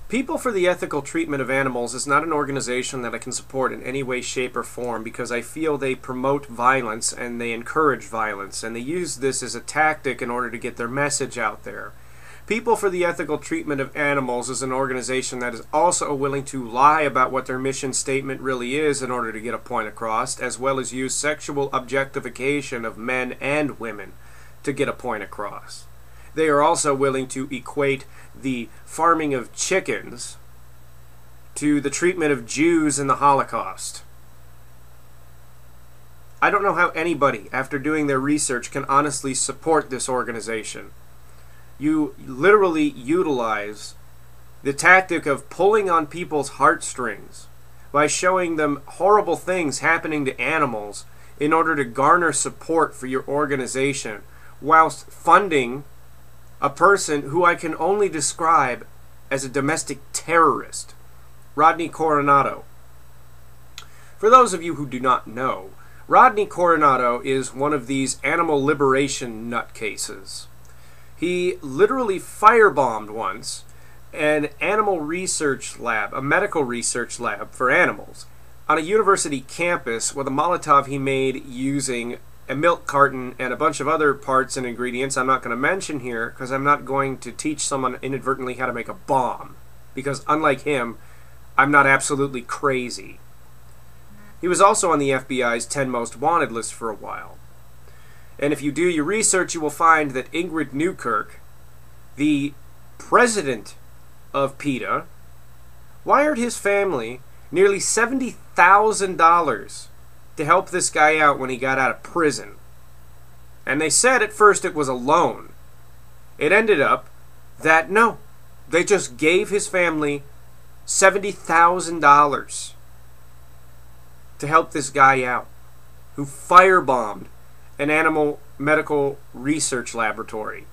People for the Ethical Treatment of Animals is not an organization that I can support in any way, shape, or form because I feel they promote violence and they encourage violence, and they use this as a tactic in order to get their message out there. People for the Ethical Treatment of Animals is an organization that is also willing to lie about what their mission statement really is in order to get a point across, as well as use sexual objectification of men and women to get a point across. They are also willing to equate the farming of chickens to the treatment of Jews in the Holocaust. I don't know how anybody, after doing their research, can honestly support this organization. You literally utilize the tactic of pulling on people's heartstrings by showing them horrible things happening to animals in order to garner support for your organization, whilst funding a person who I can only describe as a domestic terrorist, Rodney Coronado. For those of you who do not know, Rodney Coronado is one of these animal liberation nutcases. He literally firebombed once an animal research lab, a medical research lab for animals, on a university campus with a Molotov he made using a milk carton and a bunch of other parts and ingredients I'm not going to mention here because I'm not going to teach someone inadvertently how to make a bomb, because unlike him, I'm not absolutely crazy. He was also on the FBI's 10 Most Wanted list for a while. And if you do your research, you will find that Ingrid Newkirk, the president of PETA, wired his family nearly $70,000 to help this guy out when he got out of prison. And they said at first it was a loan. It ended up that no, they just gave his family $70,000 to help this guy out who firebombed an animal medical research laboratory.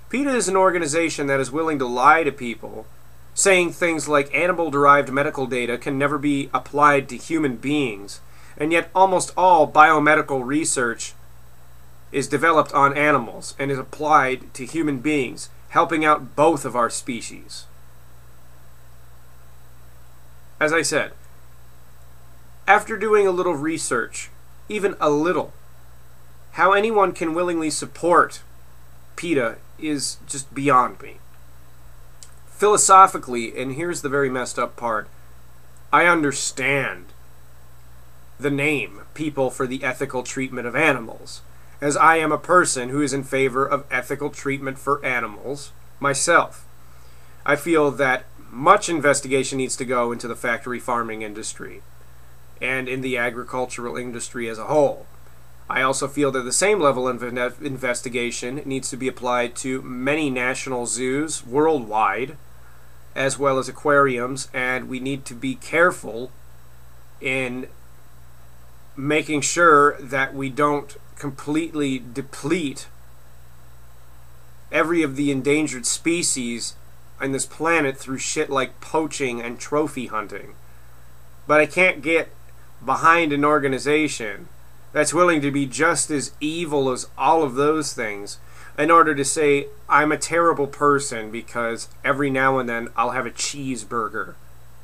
PETA is an organization that is willing to lie to people, saying things like animal-derived medical data can never be applied to human beings, and yet almost all biomedical research is developed on animals and is applied to human beings, helping out both of our species. As I said, after doing a little research, even a little, how anyone can willingly support PETA is just beyond me. Philosophically, and here's the very messed up part, I understand the name People for the Ethical Treatment of Animals, as I am a person who is in favor of ethical treatment for animals myself. I feel that much investigation needs to go into the factory farming industry and in the agricultural industry as a whole. I also feel that the same level of investigation needs to be applied to many national zoos worldwide, as well as aquariums, and we need to be careful in making sure that we don't completely deplete every of the endangered species on this planet through shit like poaching and trophy hunting. But I can't get behind an organization that's willing to be just as evil as all of those things in order to say I'm a terrible person because every now and then I'll have a cheeseburger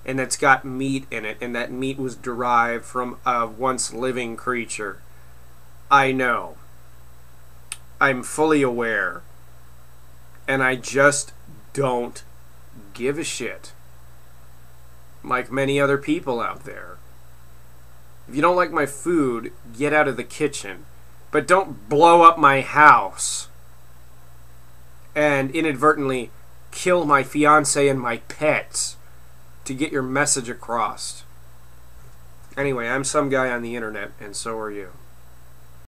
and it's got meat in it, and that meat was derived from a once living creature. I know. I'm fully aware. And I just don't give a shit. Like many other people out there. If you don't like my food, get out of the kitchen. But don't blow up my house and inadvertently kill my fiance and my pets to get your message across. Anyway, I'm some guy on the internet, and so are you.